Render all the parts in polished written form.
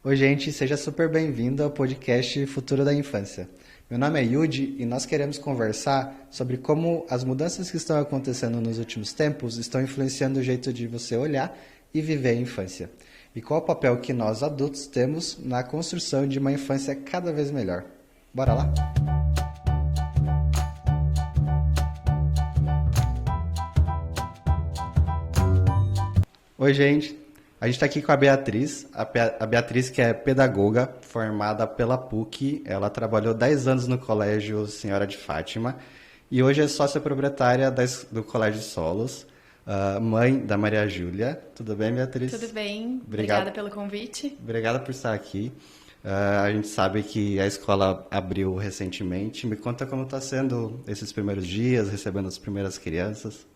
Oi, gente, seja super bem-vindo ao podcast Futuro da Infância. Meu nome é Yudi e nós queremos conversar sobre como as mudanças que estão acontecendo nos últimos tempos estão influenciando o jeito de você olhar e viver a infância. E qual o papel que nós adultos temos na construção de uma infância cada vez melhor. Bora lá? Oi, gente. A gente está aqui com a Beatriz. A Beatriz, que é pedagoga, formada pela PUC. Ela trabalhou 10 anos no Colégio Senhora de Fátima e hoje é sócia proprietária do Colégio Solos, mãe da Maria Júlia. Tudo bem, Beatriz? Tudo bem, Obrigado. obrigada pelo convite. Obrigada por estar aqui. A gente sabe que a escola abriu recentemente. Me conta como está sendo esses primeiros dias, recebendo as primeiras crianças.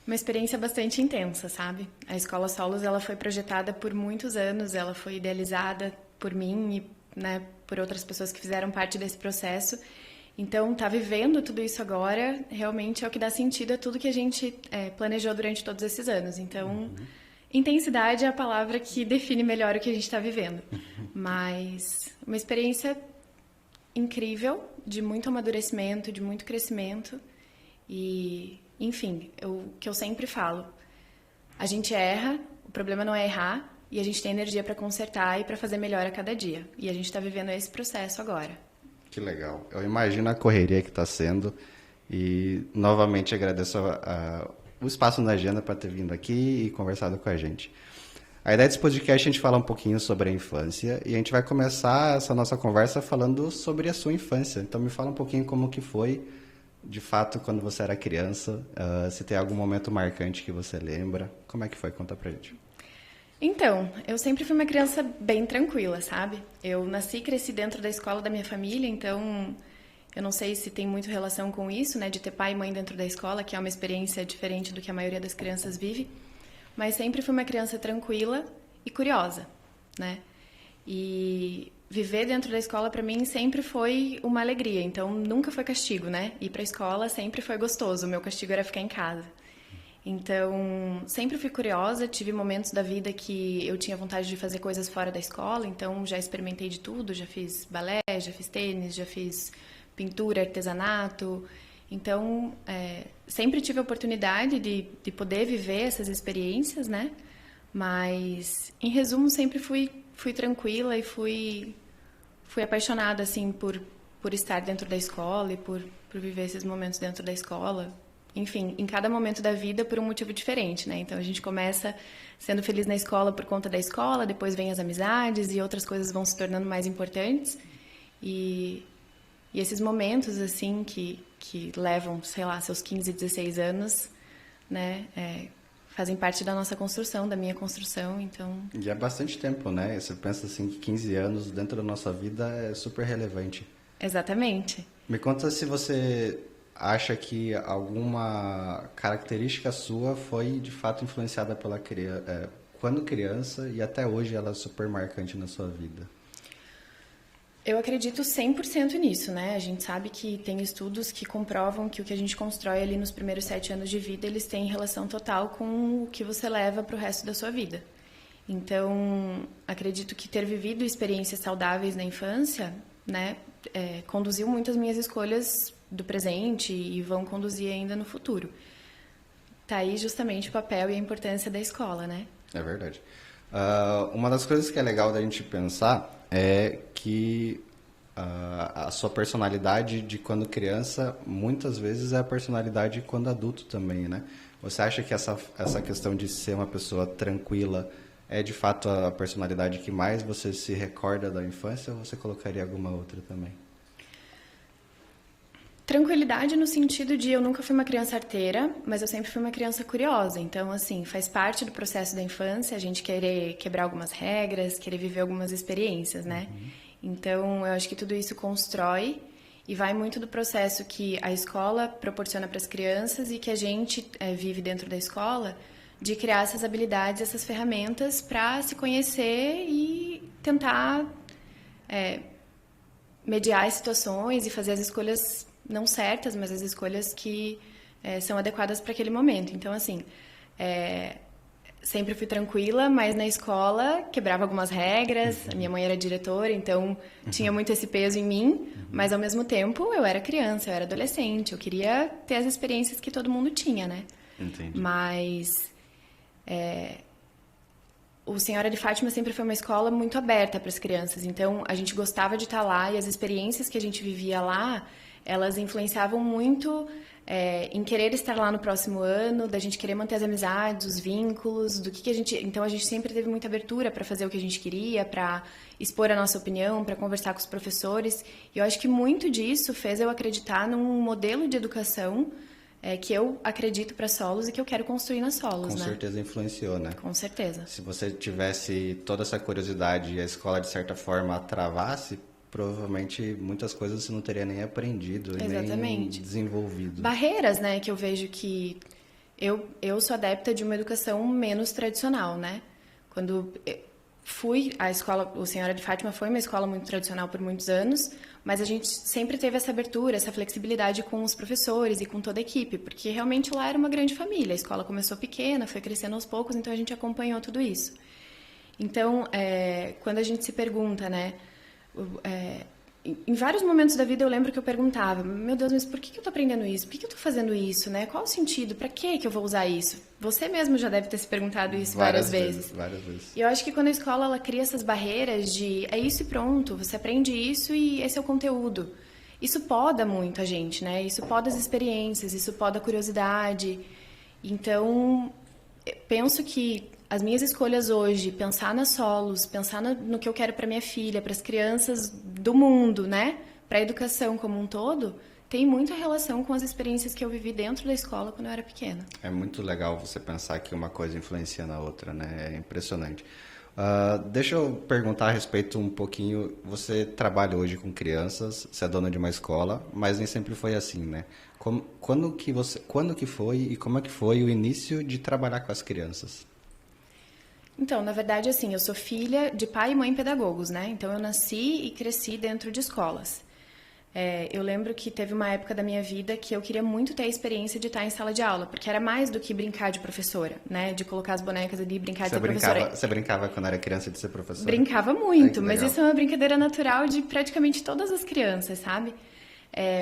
Uma experiência bastante intensa, sabe? A Escola Solos, ela foi projetada por muitos anos, ela foi idealizada por mim e, por outras pessoas que fizeram parte desse processo. Então, tá vivendo tudo isso agora, realmente é o que dá sentido a tudo que a gente planejou durante todos esses anos. Então, intensidade é a palavra que define melhor o que a gente está vivendo. Mas uma experiência incrível, de muito amadurecimento, de muito crescimento e... Enfim, o que eu sempre falo, a gente erra, o problema não é errar, e a gente tem energia para consertar e para fazer melhor a cada dia. E a gente está vivendo esse processo agora. Que legal. Eu imagino a correria que está sendo e novamente agradeço o espaço na agenda para ter vindo aqui e conversado com a gente. A ideia desse podcast é a gente falar um pouquinho sobre a infância e a gente vai começar essa nossa conversa falando sobre a sua infância. Então me fala um pouquinho como que foi de fato, quando você era criança, se tem algum momento marcante que você lembra, como é que foi? Conta pra gente. Então, eu sempre fui uma criança bem tranquila, sabe? Eu nasci e cresci dentro da escola da minha família, então eu não sei se tem muito relação com isso, né? De ter pai e mãe dentro da escola, que é uma experiência diferente do que a maioria das crianças vive. Mas sempre fui uma criança tranquila e curiosa, né? E viver dentro da escola para mim sempre foi uma alegria, então nunca foi castigo, né? Ir para a escola sempre foi gostoso, o meu castigo era ficar em casa. Então, sempre fui curiosa, tive momentos da vida que eu tinha vontade de fazer coisas fora da escola, então já experimentei de tudo, já fiz balé, já fiz tênis, já fiz pintura, artesanato. Então, sempre tive a oportunidade de poder viver essas experiências, né? Mas, em resumo, sempre fui tranquila e fui apaixonada, assim, por estar dentro da escola e por viver esses momentos dentro da escola. Enfim, em cada momento da vida por um motivo diferente, né? Então, a gente começa sendo feliz na escola por conta da escola, depois vem as amizades e outras coisas vão se tornando mais importantes. E esses momentos, assim, que levam, sei lá, seus 15, 16 anos, né? Fazem parte da nossa construção, da minha construção, então... E é bastante tempo, né? Você pensa assim que 15 anos dentro da nossa vida é super relevante. Exatamente. Me conta se você acha que alguma característica sua foi de fato influenciada pela criança, quando criança e até hoje ela é super marcante na sua vida. Eu acredito 100% nisso, né? A gente sabe que tem estudos que comprovam que o que a gente constrói ali nos primeiros 7 anos de vida, eles têm relação total com o que você leva para o resto da sua vida. Então, acredito que ter vivido experiências saudáveis na infância, né, conduziu muitas minhas escolhas do presente e vão conduzir ainda no futuro. Tá aí justamente o papel e a importância da escola, né? É verdade. Uma das coisas que é legal da gente pensar é que a sua personalidade de quando criança, muitas vezes é a personalidade quando adulto também, né? Você acha que essa questão de ser uma pessoa tranquila é de fato a personalidade que mais você se recorda da infância ou você colocaria alguma outra também? Tranquilidade no sentido de eu nunca fui uma criança arteira, mas eu sempre fui uma criança curiosa. Então, assim, faz parte do processo da infância a gente querer quebrar algumas regras, querer viver algumas experiências, né? Então, eu acho que tudo isso constrói e vai muito do processo que a escola proporciona para as crianças e que a gente vive dentro da escola, de criar essas habilidades, essas ferramentas para se conhecer e tentar mediar as situações e fazer as escolhas não certas, mas as escolhas que são adequadas para aquele momento. Então, assim, sempre fui tranquila, mas na escola quebrava algumas regras. A minha mãe era diretora, então tinha muito esse peso em mim. Mas ao mesmo tempo eu era criança, eu era adolescente. Eu queria ter as experiências que todo mundo tinha, né? Entendi. Mas o Senhora de Fátima sempre foi uma escola muito aberta para as crianças. Então a gente gostava de estar lá e as experiências que a gente vivia lá, elas influenciavam muito em querer estar lá no próximo ano, da gente querer manter as amizades, os vínculos, do que a gente... Então, a gente sempre teve muita abertura para fazer o que a gente queria, para expor a nossa opinião, para conversar com os professores. E eu acho que muito disso fez eu acreditar num modelo de educação que eu acredito para Solos e que eu quero construir na Solos, Com né? certeza influenciou, né? Com certeza. Se você tivesse toda essa curiosidade e a escola, de certa forma, travasse, provavelmente muitas coisas você não teria nem aprendido e nem Exatamente. desenvolvido. Barreiras, né, que eu vejo que eu sou adepta de uma educação menos tradicional, né? Quando fui à escola, o Senhora de Fátima foi uma escola muito tradicional por muitos anos, mas a gente sempre teve essa abertura, essa flexibilidade com os professores e com toda a equipe, porque realmente lá era uma grande família. A escola começou pequena, foi crescendo aos poucos, então a gente acompanhou tudo isso. Então, quando a gente se pergunta, né? Em vários momentos da vida eu lembro que eu perguntava, meu Deus, mas por que eu tô aprendendo isso? Por que eu tô fazendo isso, né? Qual o sentido? Pra que eu vou usar isso? Você mesmo já deve ter se perguntado isso várias vezes. Várias vezes. E eu acho que quando a escola ela cria essas barreiras de é isso e pronto, você aprende isso e esse é o conteúdo. Isso poda muito a gente, né? Isso poda as experiências, isso poda a curiosidade. Então, eu penso que as minhas escolhas hoje, pensar nas Solos, pensar no que eu quero para minha filha, para as crianças do mundo, né? Para a educação como um todo, tem muita relação com as experiências que eu vivi dentro da escola quando eu era pequena. É muito legal você pensar que uma coisa influencia na outra, né? É impressionante. Deixa eu perguntar a respeito um pouquinho. Você trabalha hoje com crianças, você é dona de uma escola, mas nem sempre foi assim, né? Quando que foi e como é que foi o início de trabalhar com as crianças? Então, na verdade, assim, eu sou filha de pai e mãe pedagogos, né? Então, eu nasci e cresci dentro de escolas. Eu lembro que teve uma época da minha vida que eu queria muito ter a experiência de estar em sala de aula, porque era mais do que brincar de professora, né? De colocar as bonecas ali e brincar de ser professora. Você brincava quando era criança de ser professora? Brincava muito, mas legal. isso é uma brincadeira natural de praticamente todas as crianças, sabe?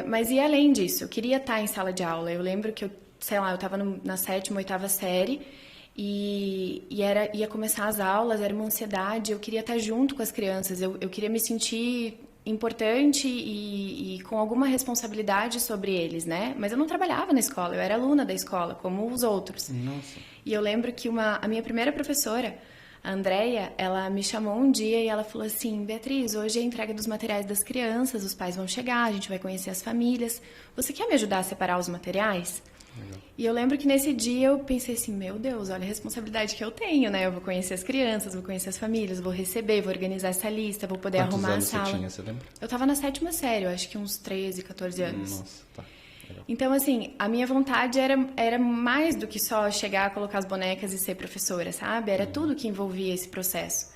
Mas e além disso, eu queria estar em sala de aula. Eu lembro que eu estava na 7ª, 8ª série ia começar as aulas, era uma ansiedade, eu queria estar junto com as crianças, eu queria me sentir importante e com alguma responsabilidade sobre eles, né? Mas eu não trabalhava na escola, eu era aluna da escola, como os outros. Nossa. E eu lembro que a minha primeira professora, a Andréia, ela me chamou um dia e ela falou assim, Beatriz, hoje é a entrega dos materiais das crianças, os pais vão chegar, a gente vai conhecer as famílias, você quer me ajudar a separar os materiais? Legal. E eu lembro que nesse dia eu pensei assim, meu Deus, olha a responsabilidade que eu tenho, né? Eu vou conhecer as crianças, vou conhecer as famílias, vou receber, vou organizar essa lista, vou poder Quantos arrumar anos a sala. você tinha, você lembra? Eu tava na 7ª série, eu acho que uns 13, 14 anos. Nossa, tá. Legal. Então, assim, a minha vontade era mais do que só chegar, colocar as bonecas e ser professora, sabe? Era tudo que envolvia esse processo.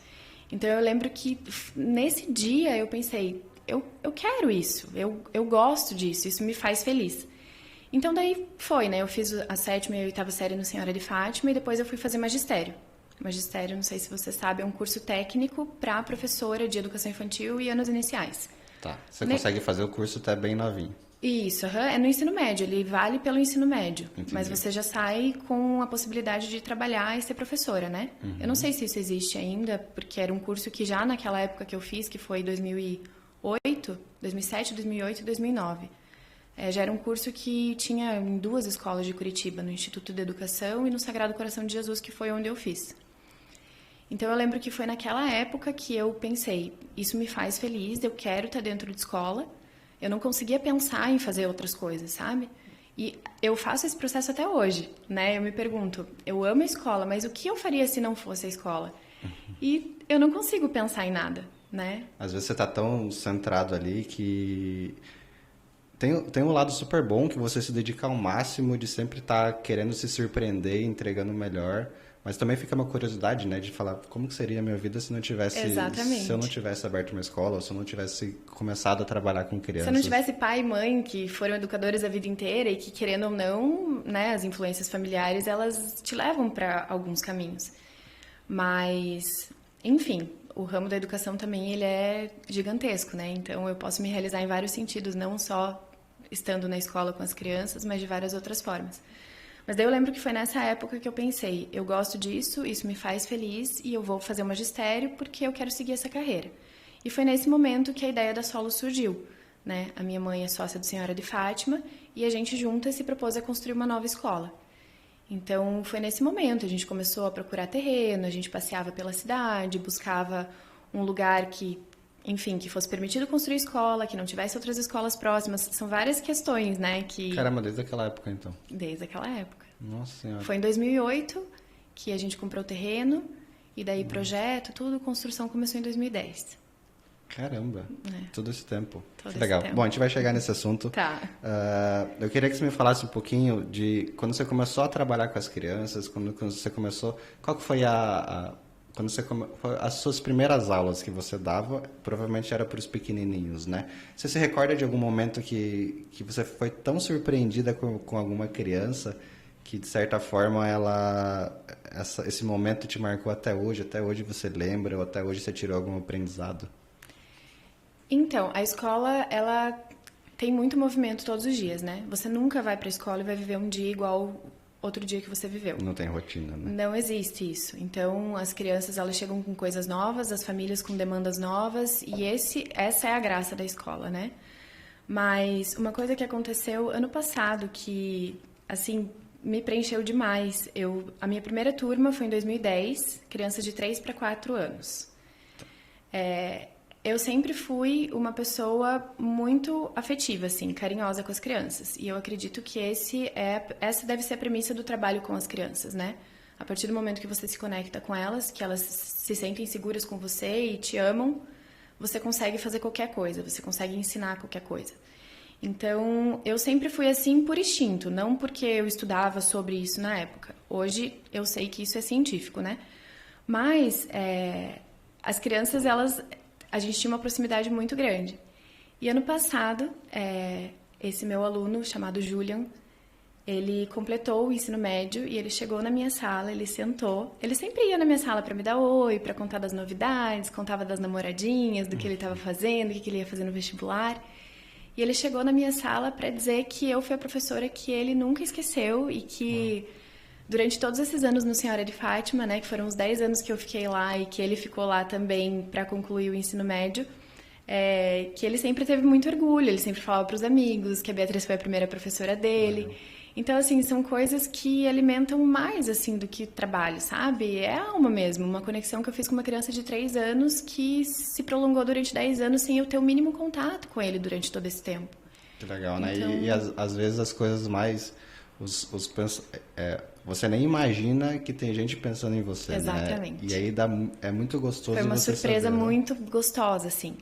Então, eu lembro que nesse dia eu pensei, eu quero isso, eu gosto disso, isso me faz feliz. Então, daí foi, né? Eu fiz a 7ª e a 8ª série no Senhora de Fátima e depois eu fui fazer magistério. Magistério, não sei se você sabe, é um curso técnico para professora de educação infantil e anos iniciais. Tá. Você consegue fazer o curso até bem novinho. Isso, é no ensino médio, ele vale pelo ensino médio. Entendi. Mas você já sai com a possibilidade de trabalhar e ser professora, né? Eu não sei se isso existe ainda, porque era um curso que já naquela época que eu fiz, que foi 2008, 2007, 2008 e 2009. Já era um curso que tinha em 2 escolas de Curitiba, no Instituto de Educação e no Sagrado Coração de Jesus, que foi onde eu fiz. Então, eu lembro que foi naquela época que eu pensei, isso me faz feliz, eu quero estar dentro de escola. Eu não conseguia pensar em fazer outras coisas, sabe? E eu faço esse processo até hoje, né? Eu me pergunto, eu amo a escola, mas o que eu faria se não fosse a escola? E eu não consigo pensar em nada, né? Às vezes você tá tão centrado ali que... Tem um lado super bom que você se dedica ao máximo de sempre estar querendo se surpreender, entregando o melhor, Mas também fica uma curiosidade, né, de falar como que seria a minha vida se Exatamente. se eu não tivesse aberto uma escola, ou se eu não tivesse começado a trabalhar com Se eu não crianças. tivesse pai e mãe que foram educadores a vida inteira e que, querendo ou não, né, as influências familiares, elas te levam para alguns caminhos. Mas, enfim, o ramo da educação também ele é gigantesco, né? Então eu posso me realizar em vários sentidos, não só estando na escola com as crianças, mas de várias outras formas. Mas daí eu lembro que foi nessa época que eu pensei, eu gosto disso, isso me faz feliz e eu vou fazer o magistério porque eu quero seguir essa carreira. E foi nesse momento que a ideia da Solo surgiu, né? A minha mãe é sócia do Senhora de Fátima e a gente juntas se propôs a construir uma nova escola. Então foi nesse momento, a gente começou a procurar terreno, a gente passeava pela cidade, buscava um lugar que, enfim, que fosse permitido construir escola, que não tivesse outras escolas próximas. São várias questões, né, que Caramba, desde aquela época, então. desde aquela época. Nossa Senhora. Foi em 2008 que a gente comprou o terreno e daí projeto, tudo, construção começou em 2010. Caramba, todo esse tempo. Todo Que esse legal. tempo. Bom, a gente vai chegar nesse assunto. Tá. Eu queria que você me falasse um pouquinho de quando você começou a trabalhar com as crianças, quando você começou, qual que foi quando foi as suas primeiras aulas que você dava, provavelmente era para os pequenininhos, né? Você se recorda de algum momento que você foi tão surpreendida com alguma criança que, de certa forma, esse momento te marcou até hoje você lembra, ou até hoje você tirou algum aprendizado? Então, a escola, ela tem muito movimento todos os dias, né? Você nunca vai para a escola e vai viver um dia igual outro dia que você viveu. Não tem rotina, né? Não existe isso. Então, as crianças, elas chegam com coisas novas, as famílias com demandas novas, e essa é a graça da escola, né? Mas uma coisa que aconteceu ano passado que, assim, me preencheu demais. A minha primeira turma foi em 2010, crianças de 3 para 4 anos. Eu sempre fui uma pessoa muito afetiva, assim, carinhosa com as crianças. E eu acredito que essa deve ser a premissa do trabalho com as crianças, né? A partir do momento que você se conecta com elas, que elas se sentem seguras com você e te amam, você consegue fazer qualquer coisa, você consegue ensinar qualquer coisa. Então, eu sempre fui assim por instinto, não porque eu estudava sobre isso na época. Hoje, eu sei que isso é científico, né? Mas, as crianças, a gente tinha uma proximidade muito grande. E ano passado, esse meu aluno, chamado Julian, ele completou o ensino médio e ele chegou na minha sala, ele sentou. Ele sempre ia na minha sala para me dar oi, para contar das novidades, contava das namoradinhas, do que ele estava fazendo, o que ele ia fazer no vestibular. E ele chegou na minha sala para dizer que eu fui a professora que ele nunca esqueceu e que durante todos esses anos no Senhora de Fátima, né, que foram os 10 anos que eu fiquei lá e que ele ficou lá também para concluir o ensino médio, que ele sempre teve muito orgulho, ele sempre falava para os amigos que a Beatriz foi a primeira professora dele. Então, assim, são coisas que alimentam mais, assim, do que trabalho, sabe? É alma mesmo, uma conexão que eu fiz com uma criança de 3 anos que se prolongou durante 10 anos sem eu ter o mínimo contato com ele durante todo esse tempo. Que legal, né? Então... E às vezes as coisas mais... você nem imagina que tem gente pensando em você, Exatamente. né? E aí é muito gostoso. Foi uma você surpresa saber, muito gostosa, assim.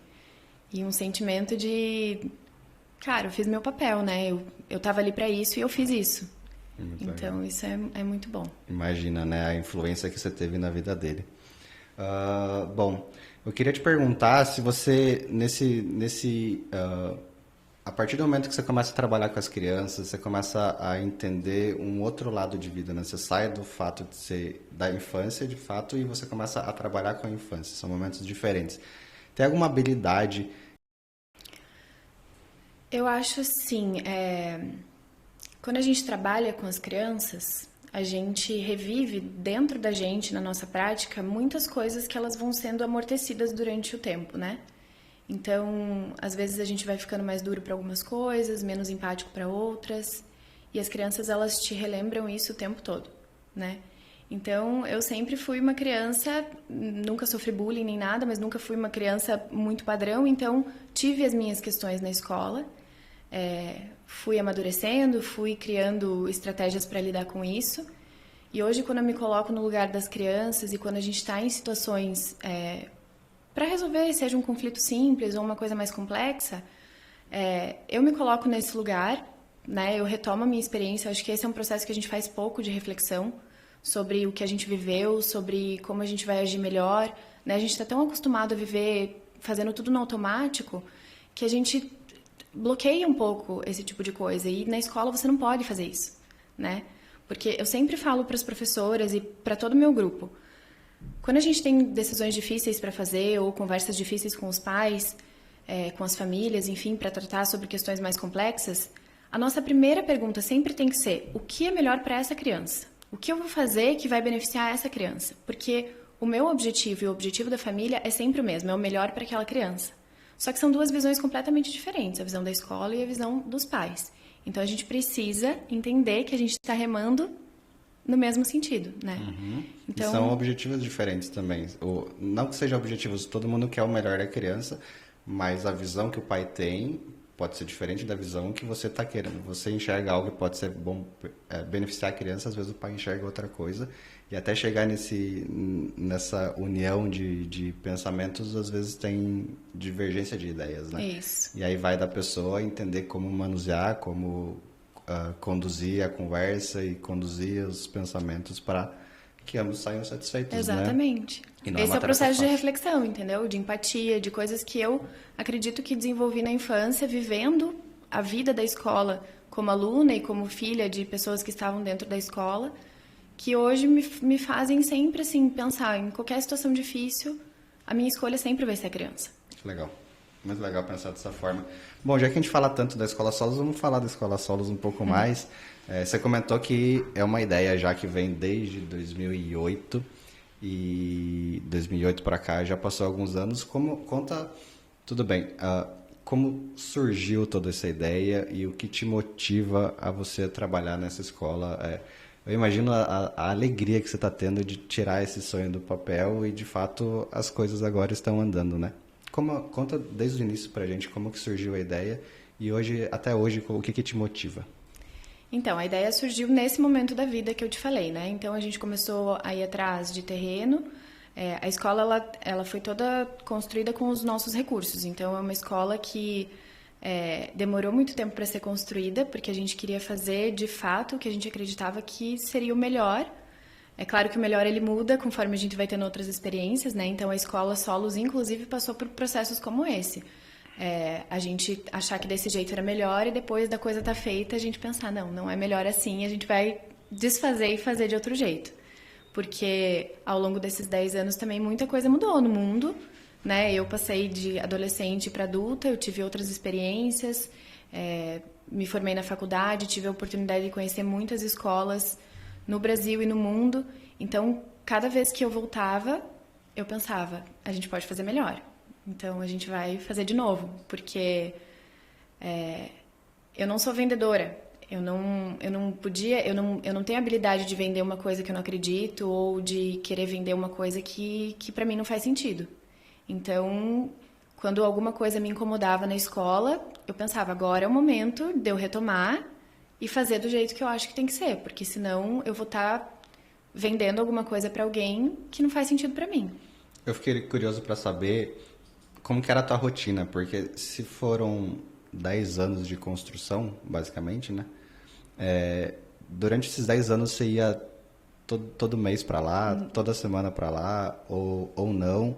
E um sentimento de... Cara, eu fiz meu papel, né? Eu tava ali pra isso e eu fiz isso. Muito então, legal. isso é muito bom. Imagina, né? A influência que você teve na vida dele. Bom, eu queria te perguntar se você, a partir do momento que você começa a trabalhar com as crianças, você começa a entender um outro lado de vida, né? Você sai do fato de ser da infância, de fato, e você começa a trabalhar com a infância. São momentos diferentes. Tem alguma habilidade? Eu acho assim, quando a gente trabalha com as crianças, a gente revive dentro da gente, na nossa prática, muitas coisas que elas vão sendo amortecidas durante o tempo, né? Então, às vezes a gente vai ficando mais duro para algumas coisas, menos empático para outras, e as crianças elas te relembram isso o tempo todo, né? Então, eu sempre fui uma criança, nunca sofri bullying nem nada, mas nunca fui uma criança muito padrão, então tive as minhas questões na escola, fui amadurecendo, fui criando estratégias para lidar com isso, e hoje quando eu me coloco no lugar das crianças e quando a gente está em situações para resolver, seja um conflito simples ou uma coisa mais complexa, eu me coloco nesse lugar, né? Eu retomo a minha experiência. Eu acho que esse é um processo que a gente faz pouco de reflexão. sobre o que a gente viveu, sobre como a gente vai agir melhor, né? A gente está tão acostumado a viver fazendo tudo no automático que a gente bloqueia um pouco esse tipo de coisa. E na escola você não pode fazer isso, né? Porque eu sempre falo para as professoras e para todo o meu grupo, quando a gente tem decisões difíceis para fazer ou conversas difíceis com os pais, com as famílias, enfim, para tratar sobre questões mais complexas, a nossa primeira pergunta sempre tem que ser: o que é melhor para essa criança? O que eu vou fazer que vai beneficiar essa criança? Porque o meu objetivo e o objetivo da família é sempre o mesmo, é o melhor para aquela criança. Só que são duas visões completamente diferentes, a visão da escola e a visão dos pais. Então a gente precisa entender que a gente está remando no mesmo sentido, né? Então, são objetivos diferentes também. Não que sejam objetivos, todo mundo quer o melhor da criança, mas a visão que o pai tem pode ser diferente da visão que você está querendo. Você enxerga algo que pode ser bom, beneficiar a criança, às vezes o pai enxerga outra coisa. E até chegar nessa união de pensamentos, às vezes tem divergência de ideias, né? Isso. E aí vai da pessoa entender como manusear, como conduzir a conversa e conduzir os pensamentos para que ambos saiam satisfeitos, Exatamente. Né? Esse é o processo de reflexão, entendeu? De empatia, de coisas que eu acredito que desenvolvi na infância, vivendo a vida da escola como aluna e como filha de pessoas que estavam dentro da escola, que hoje me fazem sempre, assim, pensar em qualquer situação difícil, a minha escolha sempre vai ser a criança. Legal. Muito legal pensar dessa forma. Bom, já que a gente fala tanto da Escola Solos, vamos falar da Escola Solos um pouco mais. Você comentou que é uma ideia já que vem desde 2008 e 2008 para cá já passou alguns anos. Conta, tudo bem, como surgiu toda essa ideia e o que te motiva a você trabalhar nessa escola? Eu imagino a alegria que você está tendo de tirar esse sonho do papel e, de fato, as coisas agora estão andando, né? Conta desde o início pra gente como que surgiu a ideia e até hoje, o que te motiva? Então, a ideia surgiu nesse momento da vida que eu te falei, né? Então, a gente começou a ir atrás de terreno. A escola, ela foi toda construída com os nossos recursos. Então, é uma escola que demorou muito tempo para ser construída, porque a gente queria fazer, de fato, o que a gente acreditava que seria o melhor. É claro que o melhor ele muda conforme a gente vai tendo outras experiências, né? Então a escola Solos, inclusive, passou por processos como esse. A gente achar que desse jeito era melhor e depois da coisa tá feita a gente pensar, não é melhor assim, a gente vai desfazer e fazer de outro jeito. Porque ao longo desses 10 anos também muita coisa mudou no mundo, né? Eu passei de adolescente para adulta, eu tive outras experiências, me formei na faculdade, tive a oportunidade de conhecer muitas escolas no Brasil e no mundo. Então, cada vez que eu voltava, eu pensava, a gente pode fazer melhor. Então, a gente vai fazer de novo, porque eu não sou vendedora. Eu não tenho habilidade de vender uma coisa que eu não acredito ou de querer vender uma coisa que para mim não faz sentido. Então, quando alguma coisa me incomodava na escola, eu pensava, agora é o momento de eu retomar e fazer do jeito que eu acho que tem que ser, porque senão eu vou estar vendendo alguma coisa para alguém que não faz sentido para mim. Eu fiquei curioso para saber como que era a tua rotina, porque se foram 10 anos de construção, basicamente, né? Durante esses 10 anos você ia todo mês para lá, toda semana para lá, ou não.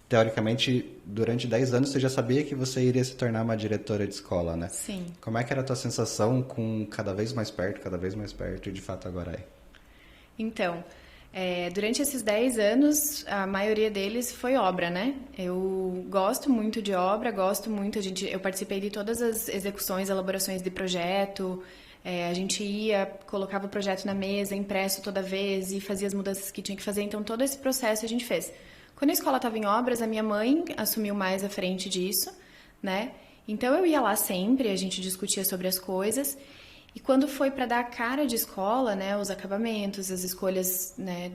Teoricamente, durante 10 anos você já sabia que você iria se tornar uma diretora de escola, né? Sim. Como é que era a tua sensação com cada vez mais perto, e de fato agora é? Então, durante esses 10 anos, a maioria deles foi obra, né? Eu gosto muito de obra, eu participei de todas as execuções, elaborações de projeto, a gente colocava o projeto na mesa, impresso toda vez e fazia as mudanças que tinha que fazer, então todo esse processo a gente fez. Quando a escola estava em obras, a minha mãe assumiu mais a frente disso, né? Então eu ia lá sempre, a gente discutia sobre as coisas. E quando foi para dar a cara de escola, né, os acabamentos, as escolhas, né,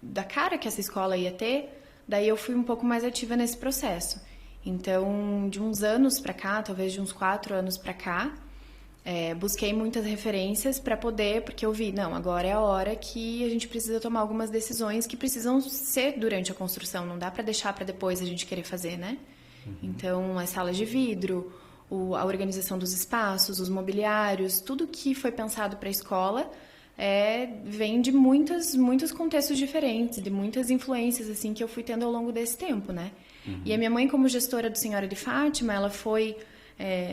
da cara que essa escola ia ter, daí eu fui um pouco mais ativa nesse processo. Então, de uns anos para cá, talvez de uns 4 anos para cá, busquei muitas referências para poder, porque eu vi, não, agora é a hora que a gente precisa tomar algumas decisões que precisam ser durante a construção, não dá para deixar para depois a gente querer fazer, né? Então, as salas de vidro, a organização dos espaços, os mobiliários, tudo que foi pensado para a escola, vem de muitos contextos diferentes, de muitas influências assim que eu fui tendo ao longo desse tempo, né? E a minha mãe, como gestora do Senhora de Fátima, ela foi...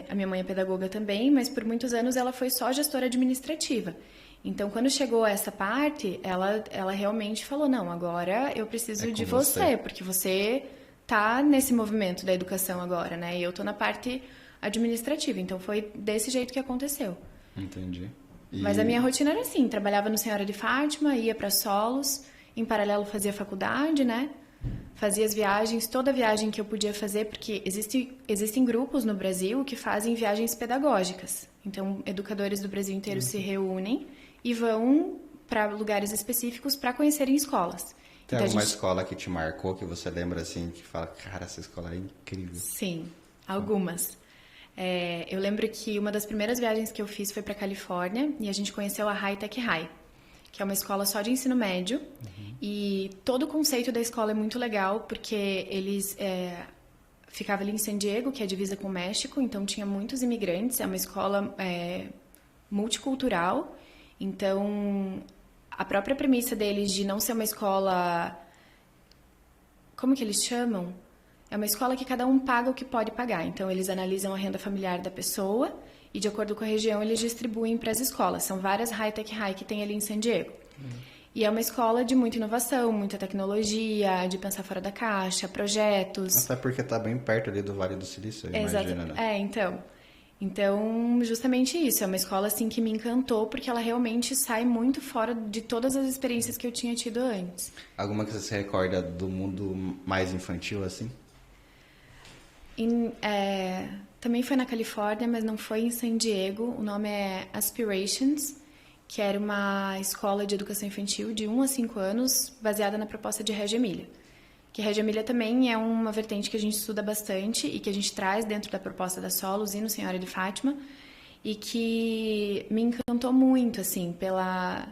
a minha mãe é pedagoga também, mas por muitos anos ela foi só gestora administrativa. Então, quando chegou a essa parte, ela realmente falou, não, agora eu preciso de você, porque você tá nesse movimento da educação agora, né? E eu tô na parte administrativa. Então, foi desse jeito que aconteceu. Entendi. Mas a minha rotina era assim, trabalhava no Senhora de Fátima, ia para solos, em paralelo fazia faculdade, né? Fazia as viagens, toda viagem que eu podia fazer, porque existem grupos no Brasil que fazem viagens pedagógicas. Então, educadores do Brasil inteiro se reúnem e vão para lugares específicos para conhecerem escolas. Tem alguma escola que te marcou, que você lembra assim, que fala, cara, essa escola é incrível? Sim, algumas. Eu lembro que uma das primeiras viagens que eu fiz foi para Califórnia e a gente conheceu a High Tech High, que é uma escola só de ensino médio. E todo o conceito da escola é muito legal, porque eles ficavam ali em San Diego, que é a divisa com o México, então tinha muitos imigrantes, é uma escola multicultural. Então, a própria premissa deles de não ser uma escola... Como que eles chamam? É uma escola que cada um paga o que pode pagar. Então, eles analisam a renda familiar da pessoa e, de acordo com a região, eles distribuem para as escolas. São várias high-tech high que tem ali em San Diego. E é uma escola de muita inovação, muita tecnologia, de pensar fora da caixa, projetos. Até porque está bem perto ali do Vale do Silício, imagina, né? Então, justamente isso. É uma escola, assim, que me encantou, porque ela realmente sai muito fora de todas as experiências que eu tinha tido antes. Alguma que você se recorda do mundo mais infantil, assim? Também foi na Califórnia, mas não foi em San Diego. O nome é Aspirations, que era uma escola de educação infantil de 1 a 5 anos, baseada na proposta de Reggio Emilia. Que Reggio Emilia também é uma vertente que a gente estuda bastante e que a gente traz dentro da proposta da Solos e no Senhora de Fátima, e que me encantou muito, assim, pela...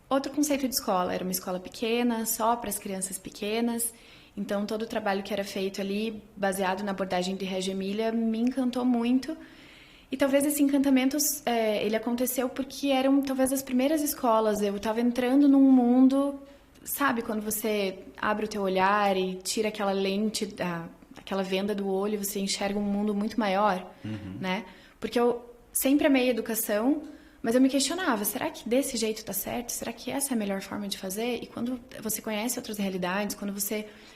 Outro conceito de escola, era uma escola pequena, só para as crianças pequenas. Então, todo o trabalho que era feito ali, baseado na abordagem de Reggio Emilia, me encantou muito. E talvez esse encantamento, ele aconteceu porque eram talvez as primeiras escolas. Eu estava entrando num mundo, sabe, quando você abre o teu olhar e tira aquela lente, aquela venda do olho, você enxerga um mundo muito maior, né? Porque eu sempre amei educação, mas eu me questionava, será que desse jeito tá certo? Será que essa é a melhor forma de fazer? E quando você conhece outras realidades,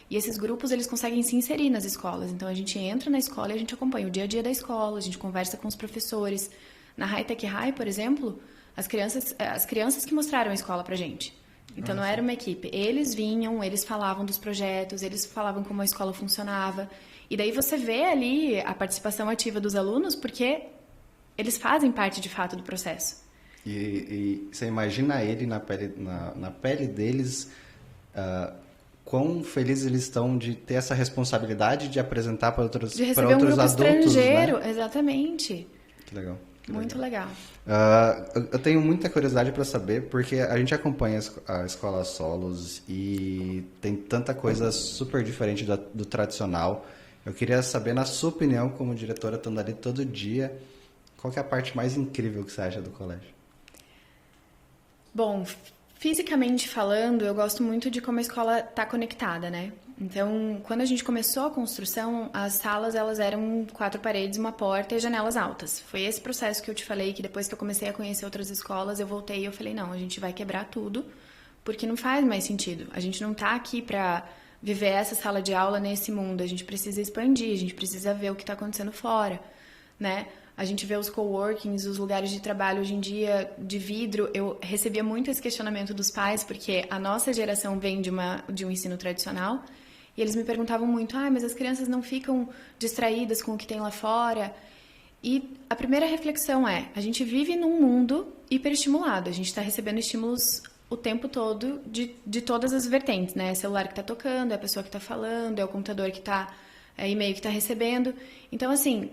E esses grupos, eles conseguem se inserir nas escolas. Então, a gente entra na escola e a gente acompanha o dia a dia da escola, a gente conversa com os professores. Na High Tech High, por exemplo, as crianças que mostraram a escola pra gente. Então, não era uma equipe. Eles vinham, eles falavam dos projetos, eles falavam como a escola funcionava. E daí você vê ali a participação ativa dos alunos, porque eles fazem parte, de fato, do processo. E você imagina ele na pele deles, quão felizes eles estão de ter essa responsabilidade de apresentar para outros adultos, de receber um grupo estrangeiro, né? Exatamente. Que legal. Muito legal. Eu tenho muita curiosidade para saber, porque a gente acompanha a Escola Solos e tem tanta coisa super diferente do tradicional. Eu queria saber, na sua opinião, como diretora, estando ali todo dia, qual que é a parte mais incrível que você acha do colégio? Bom, fisicamente falando, eu gosto muito de como a escola está conectada, né? Então, quando a gente começou a construção, as salas elas eram 4 paredes, uma porta e janelas altas. Foi esse processo que eu te falei, que depois que eu comecei a conhecer outras escolas, eu voltei e eu falei, não, a gente vai quebrar tudo, porque não faz mais sentido. A gente não está aqui para viver essa sala de aula nesse mundo, a gente precisa expandir, a gente precisa ver o que está acontecendo fora, né? A gente vê os coworkings, os lugares de trabalho hoje em dia de vidro. Eu recebia muito esse questionamento dos pais, porque a nossa geração vem de um ensino tradicional. E eles me perguntavam muito, mas as crianças não ficam distraídas com o que tem lá fora? E a primeira reflexão é, a gente vive num mundo hiperestimulado. A gente está recebendo estímulos o tempo todo de todas as vertentes, né? É o celular que está tocando, é a pessoa que está falando, é o computador que está... É e-mail que está recebendo. Então, assim...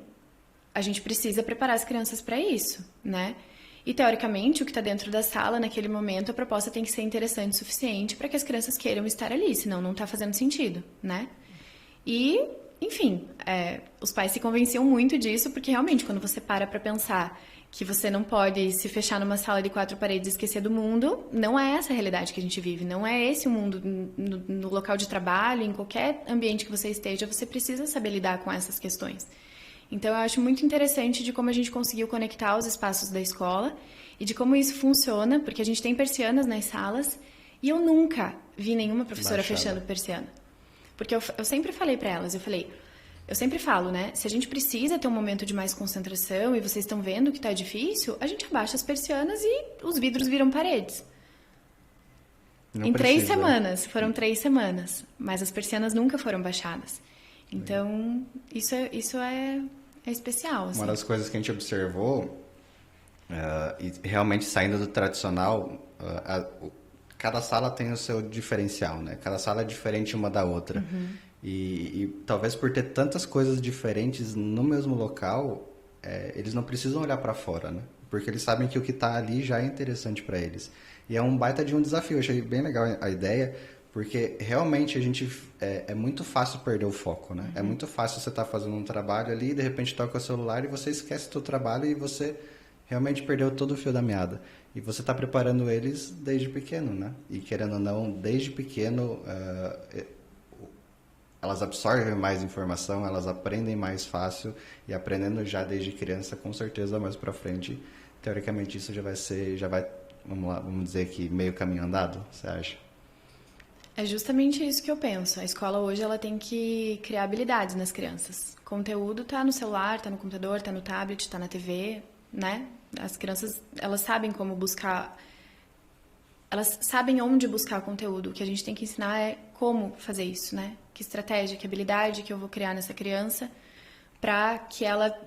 A gente precisa preparar as crianças para isso, né? E, teoricamente, o que está dentro da sala, naquele momento, a proposta tem que ser interessante o suficiente para que as crianças queiram estar ali, senão não está fazendo sentido, né? E, enfim, os pais se convenciam muito disso, porque, realmente, quando você para pensar que você não pode se fechar numa sala de 4 paredes e esquecer do mundo. Não é essa a realidade que a gente vive, não é esse o mundo. No local de trabalho, em qualquer ambiente que você esteja, você precisa saber lidar com essas questões. Então, eu acho muito interessante de como a gente conseguiu conectar os espaços da escola e de como isso funciona, porque a gente tem persianas nas salas e eu nunca vi nenhuma professora fechando persiana. Porque eu sempre falei para elas, eu sempre falo, né? Se a gente precisa ter um momento de mais concentração e vocês estão vendo que tá difícil, a gente abaixa as persianas e os vidros viram paredes. Em 3 semanas, foram 3 semanas, mas as persianas nunca foram baixadas. Então, isso é especial. Assim. Uma das coisas que a gente observou, e realmente saindo do tradicional, cada sala tem o seu diferencial, né? Cada sala é diferente uma da outra. Uhum. E talvez por ter tantas coisas diferentes no mesmo local, eles não precisam olhar para fora, né? Porque eles sabem que o que está ali já é interessante para eles. E é um baita de um desafio. Eu achei bem legal a ideia, porque realmente é muito fácil perder o foco, né? Uhum. É muito fácil você estar fazendo um trabalho ali, de repente toca o celular e você esquece do seu trabalho e você realmente perdeu todo o fio da meada. E você está preparando eles desde pequeno, né? E querendo ou não, desde pequeno... elas absorvem mais informação, elas aprendem mais fácil e aprendendo já desde criança, com certeza mais para frente, teoricamente isso já vai, vamos dizer que meio caminho andado, você acha? É justamente isso que eu penso. A escola hoje ela tem que criar habilidades nas crianças. O conteúdo tá no celular, tá no computador, tá no tablet, tá na TV, né? As crianças, elas sabem como buscar, elas sabem onde buscar conteúdo. O que a gente tem que ensinar é como fazer isso, né? Que estratégia, que habilidade que eu vou criar nessa criança para que ela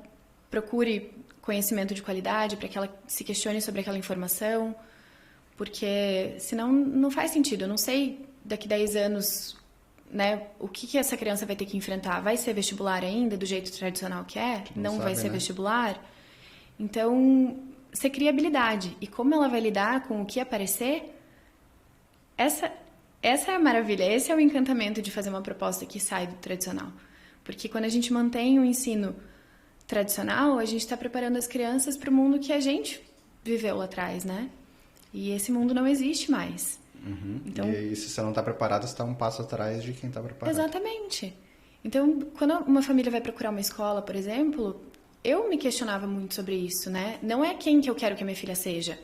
procure conhecimento de qualidade, para que ela se questione sobre aquela informação, porque senão não faz sentido. Eu não sei daqui 10 anos, né, o que essa criança vai ter que enfrentar. Vai ser vestibular ainda, do jeito tradicional que é? Não sabe, vai ser, né? Vestibular. Então, você cria habilidade. E como ela vai lidar com o que aparecer, essa é a maravilha, esse é o encantamento de fazer uma proposta que sai do tradicional. Porque quando a gente mantém o ensino tradicional, a gente está preparando as crianças para o mundo que a gente viveu lá atrás, né? E esse mundo não existe mais. Uhum. Então, e se você não está preparado, você está um passo atrás de quem está preparado. Exatamente. Então, quando uma família vai procurar uma escola, por exemplo, eu me questionava muito sobre isso, né? Não é quem que eu quero que a minha filha seja.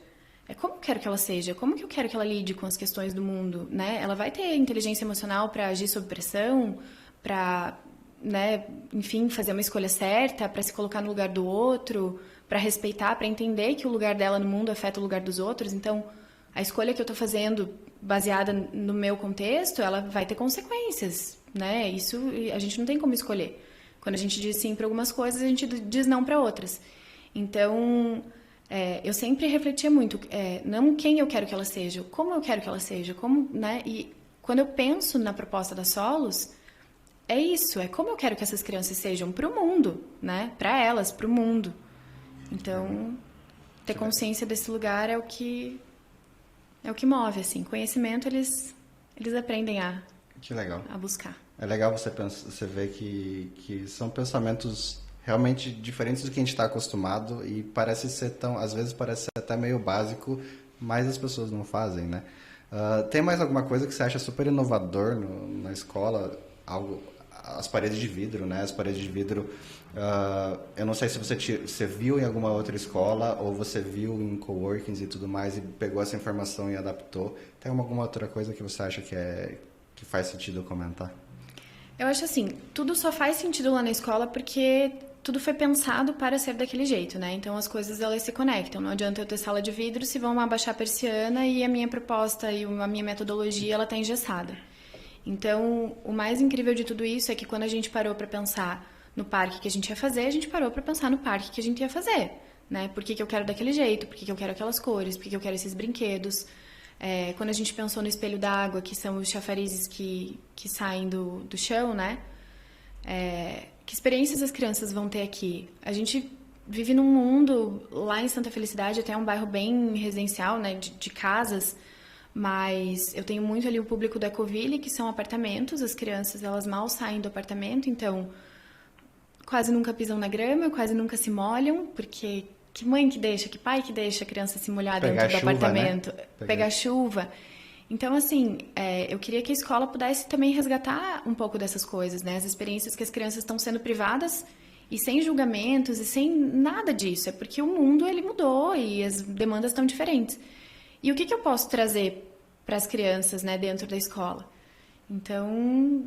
É como eu quero que ela seja, como que eu quero que ela lide com as questões do mundo, né? Ela vai ter inteligência emocional para agir sob pressão, para, né, enfim, fazer uma escolha certa, para se colocar no lugar do outro, para respeitar, para entender que o lugar dela no mundo afeta o lugar dos outros. Então, a escolha que eu estou fazendo baseada no meu contexto, ela vai ter consequências, né? Isso a gente não tem como escolher. Quando a gente diz sim para algumas coisas, a gente diz não para outras. Então... eu sempre refletia muito, não quem eu quero que ela seja, como eu quero que ela seja, como, né? E quando eu penso na proposta da Solos, é isso, é como eu quero que essas crianças sejam para o mundo, né? Para elas, para o mundo. Então, ter consciência desse lugar é o que move, assim. Conhecimento, eles aprendem que legal. A buscar. É legal você ver que são pensamentos realmente diferentes do que a gente está acostumado e parece ser às vezes parece ser até meio básico, mas as pessoas não fazem, né? Tem mais alguma coisa que você acha super inovador na escola? As paredes de vidro, né? As paredes de vidro, eu não sei se você viu em alguma outra escola ou você viu em coworkings e tudo mais e pegou essa informação e adaptou. Tem alguma outra coisa que você acha que faz sentido comentar? Eu acho assim, tudo só faz sentido lá na escola porque tudo foi pensado para ser daquele jeito, né? Então as coisas elas se conectam. Não adianta eu ter sala de vidro se vão abaixar a persiana e a minha proposta e a minha metodologia ela tá engessada. Então o mais incrível de tudo isso é que quando a gente parou para pensar no parque que a gente ia fazer, a gente parou para pensar no parque que a gente ia fazer, né? Por que eu quero daquele jeito? Por que eu quero aquelas cores? Por que eu quero esses brinquedos? Quando a gente pensou no espelho d'água, que são os chafarizes que saem do chão, né? Que experiências as crianças vão ter aqui? A gente vive num mundo, lá em Santa Felicidade, até um bairro bem residencial, né? De casas, mas eu tenho muito ali o público da Ecoville, que são apartamentos, as crianças, elas mal saem do apartamento, então quase nunca pisam na grama, quase nunca se molham, porque que mãe que deixa, que pai que deixa a criança se molhar Pegar dentro do chuva, apartamento, né? pegar chuva. Então, assim, eu queria que a escola pudesse também resgatar um pouco dessas coisas, né? As experiências que as crianças estão sendo privadas e sem julgamentos e sem nada disso. É porque o mundo, ele mudou e as demandas estão diferentes. E o que eu posso trazer para as crianças, né, dentro da escola? Então,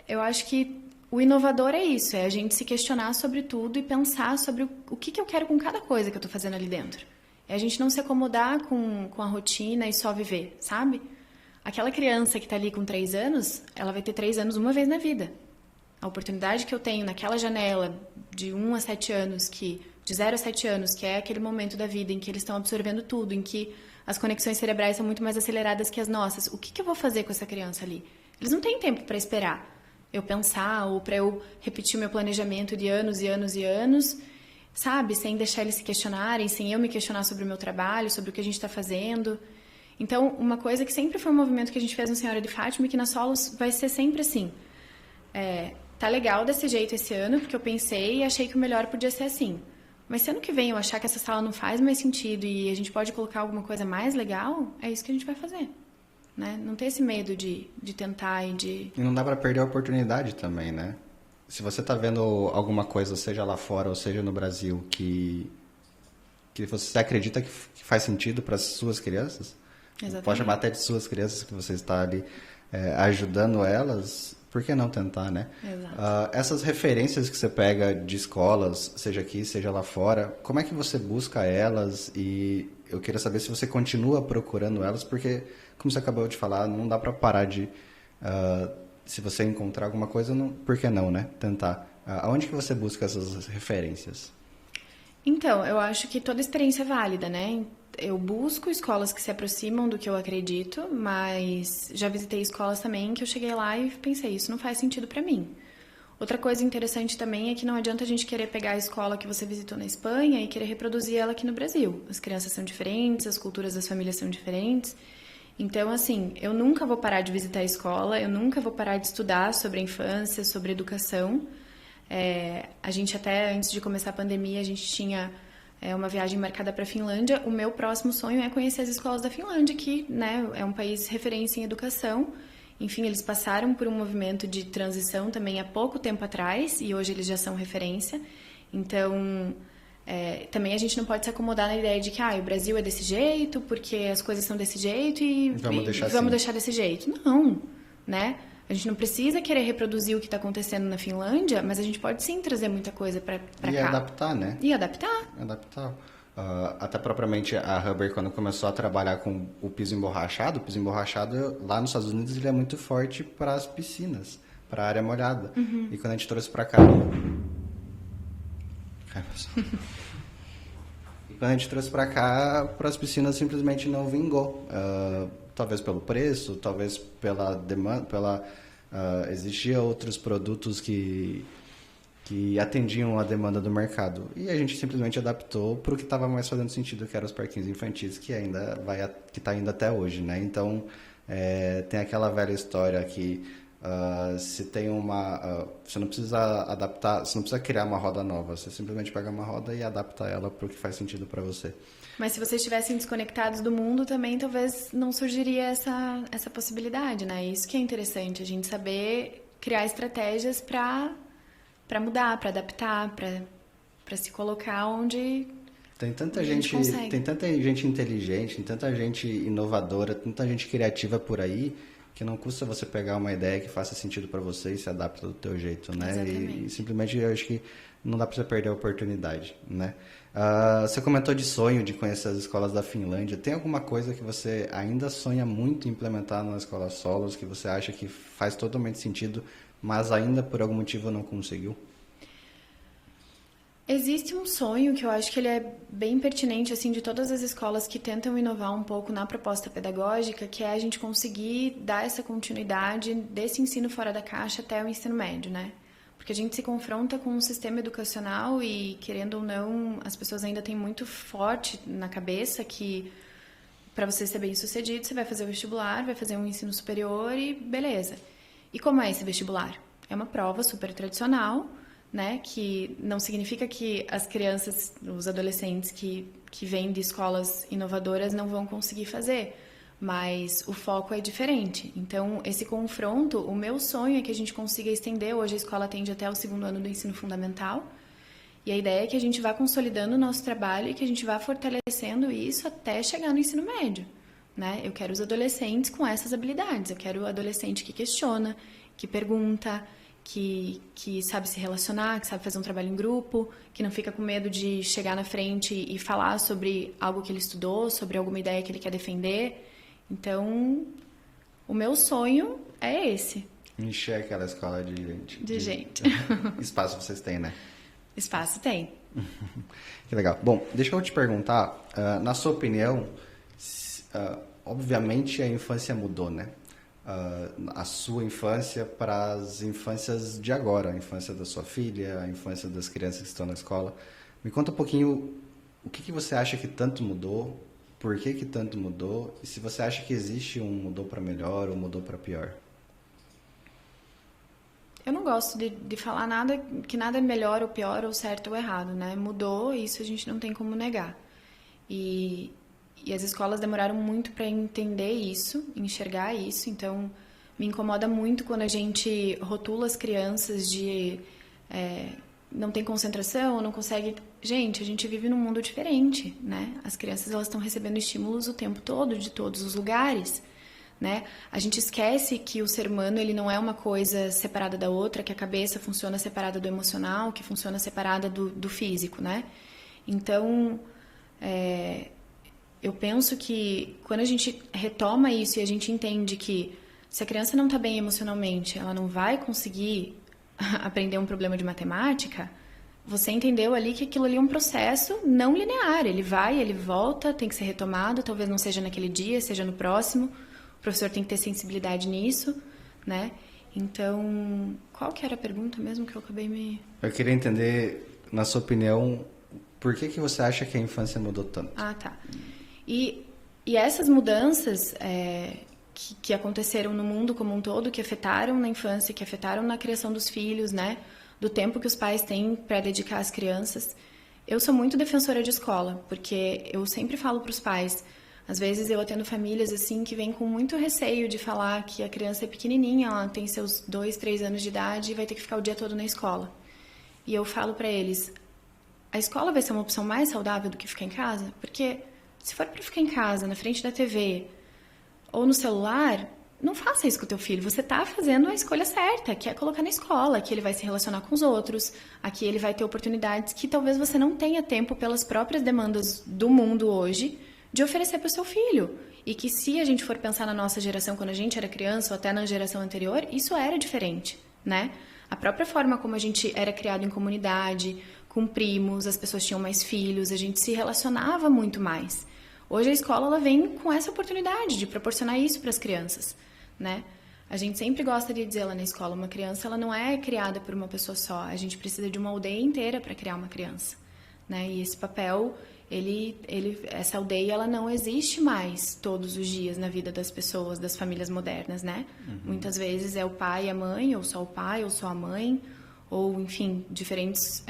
eu acho que o inovador é isso, é a gente se questionar sobre tudo e pensar sobre o que eu quero com cada coisa que eu estou fazendo ali dentro. É a gente não se acomodar com a rotina e só viver, sabe? Aquela criança que está ali com 3 anos, ela vai ter 3 anos uma vez na vida. A oportunidade que eu tenho naquela janela de 1 a 7 anos, de 0 a 7 anos, que é aquele momento da vida em que eles estão absorvendo tudo, em que as conexões cerebrais são muito mais aceleradas que as nossas. O que eu vou fazer com essa criança ali? Eles não têm tempo para esperar eu pensar ou para eu repetir o meu planejamento de anos e anos e anos, sabe? Sem deixar eles se questionarem, sem eu me questionar sobre o meu trabalho, sobre o que a gente está fazendo. Então, uma coisa que sempre foi um movimento que a gente fez no Senhora de Fátima e que na Solos vai ser sempre assim. Tá legal desse jeito esse ano, porque eu pensei e achei que o melhor podia ser assim. Mas se ano que vem eu achar que essa sala não faz mais sentido e a gente pode colocar alguma coisa mais legal, é isso que a gente vai fazer. Né? Não ter esse medo de tentar e de... E não dá para perder a oportunidade também, né? Se você tá vendo alguma coisa, seja lá fora ou seja no Brasil, que você acredita que faz sentido para as suas crianças, Exatamente. pode chamar até de suas crianças, que você está ali ajudando elas, por que não tentar, né? Exato. Essas referências que você pega de escolas, seja aqui, seja lá fora, como é que você busca elas? E eu queria saber se você continua procurando elas, porque, como você acabou de falar, não dá para parar de... se você encontrar alguma coisa, não, por que não, né? Tentar. Aonde que você busca essas referências? Então, eu acho que toda experiência é válida, né? Eu busco escolas que se aproximam do que eu acredito, mas já visitei escolas também que eu cheguei lá e pensei, isso não faz sentido para mim. Outra coisa interessante também é que não adianta a gente querer pegar a escola que você visitou na Espanha e querer reproduzir ela aqui no Brasil. As crianças são diferentes, as culturas das famílias são diferentes. Então, assim, eu nunca vou parar de visitar a escola, eu nunca vou parar de estudar sobre a infância, sobre a educação. A gente até, antes de começar a pandemia, a gente tinha uma viagem marcada para a Finlândia. O meu próximo sonho é conhecer as escolas da Finlândia, que, né, é um país referência em educação. Enfim, eles passaram por um movimento de transição também há pouco tempo atrás e hoje eles já são referência. Então, também a gente não pode se acomodar na ideia de que o Brasil é desse jeito, porque as coisas são desse jeito e vamos deixar desse jeito. Não, né? A gente não precisa querer reproduzir o que está acontecendo na Finlândia, mas a gente pode sim trazer muita coisa para cá. E adaptar, né? E adaptar. Adaptar. Até propriamente a Hubbard, quando começou a trabalhar com o piso emborrachado lá nos Estados Unidos ele é muito forte para as piscinas, para a área molhada. Uhum. E quando a gente trouxe para cá... E quando a gente trouxe para cá, para as piscinas simplesmente não vingou. Talvez pelo preço, talvez pela demanda, existia outros produtos que atendiam a demanda do mercado. E a gente simplesmente adaptou para o que estava mais fazendo sentido, que eram os parquinhos infantis, que está indo até hoje, né? Então, tem aquela velha história que se tem você não precisa adaptar, você não precisa criar uma roda nova, você simplesmente pega uma roda e adapta ela para o que faz sentido para você. Mas se vocês estivessem desconectados do mundo, também talvez não surgiria essa possibilidade, né? Isso que é interessante, a gente saber criar estratégias para mudar, para adaptar, para se colocar onde tem tanta gente consegue. Tem tanta gente inteligente, tem tanta gente inovadora, tanta gente criativa por aí, que não custa você pegar uma ideia que faça sentido para você e se adapta do teu jeito, né? E simplesmente eu acho que não dá para você perder a oportunidade, né? Você comentou de sonho de conhecer as escolas da Finlândia. Tem alguma coisa que você ainda sonha muito implementar na escola Solos, que você acha que faz totalmente sentido, mas ainda por algum motivo não conseguiu? Existe um sonho que eu acho que ele é bem pertinente, assim, de todas as escolas que tentam inovar um pouco na proposta pedagógica, que é a gente conseguir dar essa continuidade desse ensino fora da caixa até o ensino médio, né? Porque a gente se confronta com um sistema educacional e, querendo ou não, as pessoas ainda têm muito forte na cabeça que para você ser bem-sucedido, você vai fazer o vestibular, vai fazer um ensino superior e beleza. E como é esse vestibular? É uma prova super tradicional, né? Que não significa que as crianças, os adolescentes que vêm de escolas inovadoras não vão conseguir fazer, mas o foco é diferente. Então, esse confronto, o meu sonho é que a gente consiga estender. Hoje a escola atende até o 2º ano do ensino fundamental, e a ideia é que a gente vá consolidando o nosso trabalho e que a gente vá fortalecendo isso até chegar no ensino médio, né? Eu quero os adolescentes com essas habilidades. Eu quero o adolescente que questiona, que pergunta, que sabe se relacionar, que sabe fazer um trabalho em grupo, que não fica com medo de chegar na frente e falar sobre algo que ele estudou, sobre alguma ideia que ele quer defender. Então, o meu sonho é esse. Encher aquela escola de gente. De gente. Espaço vocês têm, né? Espaço tem. Que legal. Bom, deixa eu te perguntar, na sua opinião, obviamente a infância mudou, né? A sua infância para as infâncias de agora, a infância da sua filha, a infância das crianças que estão na escola. Me conta um pouquinho o que você acha que tanto mudou, por que tanto mudou, e se você acha que existe um mudou para melhor ou mudou para pior. Eu não gosto de falar nada, que nada é melhor ou pior ou certo ou errado, né? Mudou, isso a gente não tem como negar. E as escolas demoraram muito para entender isso, enxergar isso. Então, me incomoda muito quando a gente rotula as crianças de não tem concentração, não consegue... Gente, a gente vive num mundo diferente, né? As crianças, elas estão recebendo estímulos o tempo todo, de todos os lugares, né? A gente esquece que o ser humano, ele não é uma coisa separada da outra, que a cabeça funciona separada do emocional, que funciona separada do físico, né? Então, eu penso que quando a gente retoma isso e a gente entende que se a criança não está bem emocionalmente, ela não vai conseguir aprender um problema de matemática, você entendeu ali que aquilo ali é um processo não linear. Ele vai, ele volta, tem que ser retomado, talvez não seja naquele dia, seja no próximo. O professor tem que ter sensibilidade nisso, né? Então, qual que era a pergunta mesmo que eu acabei me... Eu queria entender, na sua opinião, por que você acha que a infância mudou tanto? Ah, tá. E essas mudanças que aconteceram no mundo como um todo, que afetaram na infância, que afetaram na criação dos filhos, né? Do tempo que os pais têm para dedicar às crianças. Eu sou muito defensora de escola, porque eu sempre falo para os pais... Às vezes eu atendo famílias assim que vêm com muito receio de falar que a criança é pequenininha, ela tem seus 2, 3 anos de idade e vai ter que ficar o dia todo na escola. E eu falo para eles, a escola vai ser uma opção mais saudável do que ficar em casa? Porque se for para ficar em casa, na frente da TV ou no celular, não faça isso com o teu filho. Você está fazendo a escolha certa, que é colocar na escola, que ele vai se relacionar com os outros, aqui ele vai ter oportunidades que talvez você não tenha tempo pelas próprias demandas do mundo hoje, de oferecer para o seu filho. E que se a gente for pensar na nossa geração, quando a gente era criança, ou até na geração anterior, isso era diferente, né? A própria forma como a gente era criado em comunidade, com primos, as pessoas tinham mais filhos, a gente se relacionava muito mais. Hoje a escola, ela vem com essa oportunidade de proporcionar isso para as crianças, né? A gente sempre gosta de dizer lá na escola, uma criança, ela não é criada por uma pessoa só, a gente precisa de uma aldeia inteira para criar uma criança, né? E esse papel... essa aldeia, ela não existe mais todos os dias na vida das pessoas, das famílias modernas, né? Uhum. Muitas vezes é o pai e a mãe, ou só o pai, ou só a mãe, ou, enfim, diferentes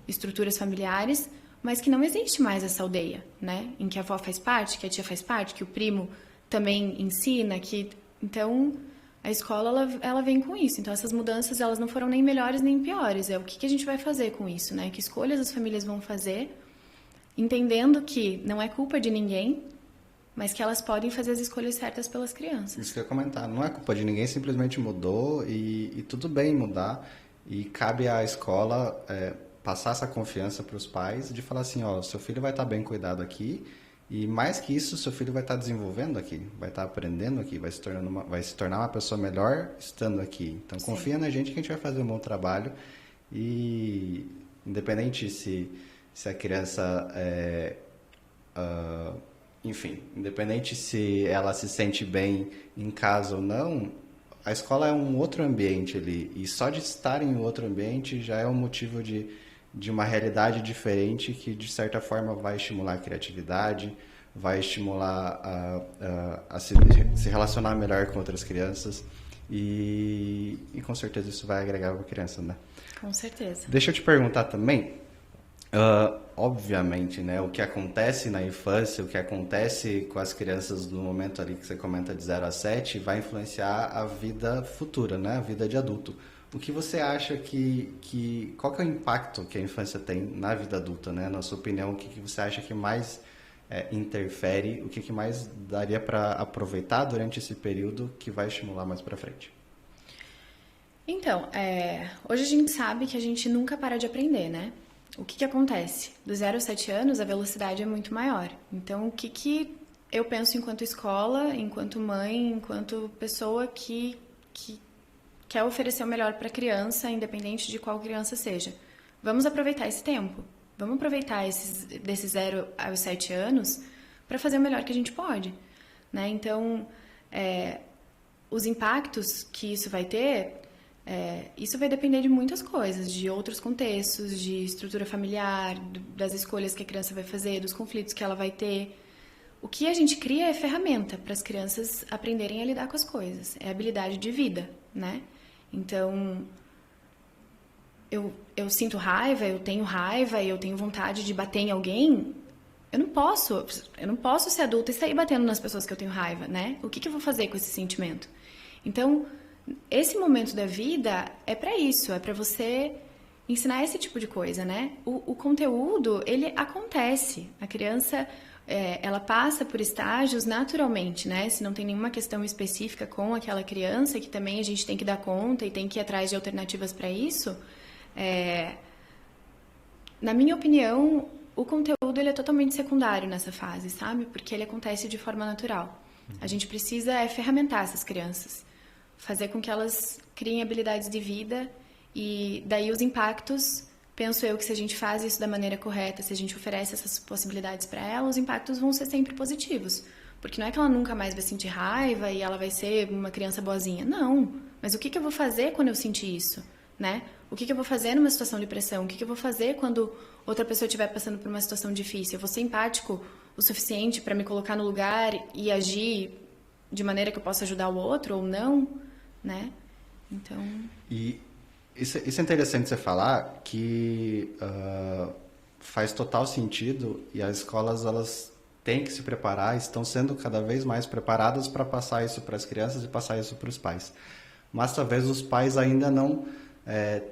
estruturas familiares, mas que não existe mais essa aldeia, né? Em que a avó faz parte, que a tia faz parte, que o primo também ensina, que... Então, a escola, ela vem com isso. Então, essas mudanças, elas não foram nem melhores nem piores. É o que a gente vai fazer com isso, né? Que escolhas as famílias vão fazer... entendendo que não é culpa de ninguém, mas que elas podem fazer as escolhas certas pelas crianças. Isso que eu ia comentar, não é culpa de ninguém, simplesmente mudou e tudo bem mudar. E cabe à escola passar essa confiança para os pais de falar assim, ó, seu filho vai estar bem cuidado aqui e mais que isso, seu filho vai estar desenvolvendo aqui, vai estar aprendendo aqui, vai se tornar uma pessoa melhor estando aqui. Então, confia na gente que a gente vai fazer um bom trabalho e independente se a criança, enfim, independente se ela se sente bem em casa ou não, a escola é um outro ambiente ali. E só de estar em outro ambiente já é um motivo de uma realidade diferente que, de certa forma, vai estimular a criatividade, vai estimular a se relacionar melhor com outras crianças. e com certeza isso vai agregar para a criança, né? Com certeza. Deixa eu te perguntar também, obviamente, né, o que acontece na infância, o que acontece com as crianças no momento ali que você comenta de 0 a 7 vai influenciar a vida futura, né, a vida de adulto. O que você acha qual que é o impacto que a infância tem na vida adulta, né? Na sua opinião, o que você acha que mais interfere, o que mais daria para aproveitar durante esse período que vai estimular mais para frente? Então, hoje a gente sabe que a gente nunca para de aprender, né? O que acontece? Do 0 aos 7 anos, a velocidade é muito maior. Então, o que eu penso enquanto escola, enquanto mãe, enquanto pessoa que quer oferecer o melhor para a criança, independente de qual criança seja? Vamos aproveitar esse tempo. Vamos aproveitar desses 0 aos 7 anos para fazer o melhor que a gente pode, né? Então, os impactos que isso vai ter, isso vai depender de muitas coisas, de outros contextos, de estrutura familiar, das escolhas que a criança vai fazer, dos conflitos que ela vai ter. O que a gente cria é ferramenta para as crianças aprenderem a lidar com as coisas, é habilidade de vida, né? Então, eu sinto raiva, eu tenho vontade de bater em alguém, eu não posso ser adulta e sair batendo nas pessoas que eu tenho raiva, né? O que eu vou fazer com esse sentimento? Então, esse momento da vida é para isso, é para você ensinar esse tipo de coisa, né? O conteúdo, ele acontece. A criança, ela passa por estágios naturalmente, né? Se não tem nenhuma questão específica com aquela criança, que também a gente tem que dar conta e tem que ir atrás de alternativas para isso, na minha opinião, o conteúdo ele é totalmente secundário nessa fase, sabe? Porque ele acontece de forma natural. A gente precisa ferramentar essas crianças, fazer com que elas criem habilidades de vida e daí os impactos, penso eu que se a gente faz isso da maneira correta, se a gente oferece essas possibilidades para ela, os impactos vão ser sempre positivos. Porque não é que ela nunca mais vai sentir raiva e ela vai ser uma criança boazinha. Não, mas o que eu vou fazer quando eu sentir isso, né? O que eu vou fazer numa situação de pressão? O que eu vou fazer quando outra pessoa estiver passando por uma situação difícil? Eu vou ser empático o suficiente para me colocar no lugar e agir de maneira que eu possa ajudar o outro ou não, né? Então... E isso é interessante você falar, que faz total sentido e as escolas, elas têm que se preparar, estão sendo cada vez mais preparadas para passar isso para as crianças e passar isso para os pais. Mas talvez os pais ainda não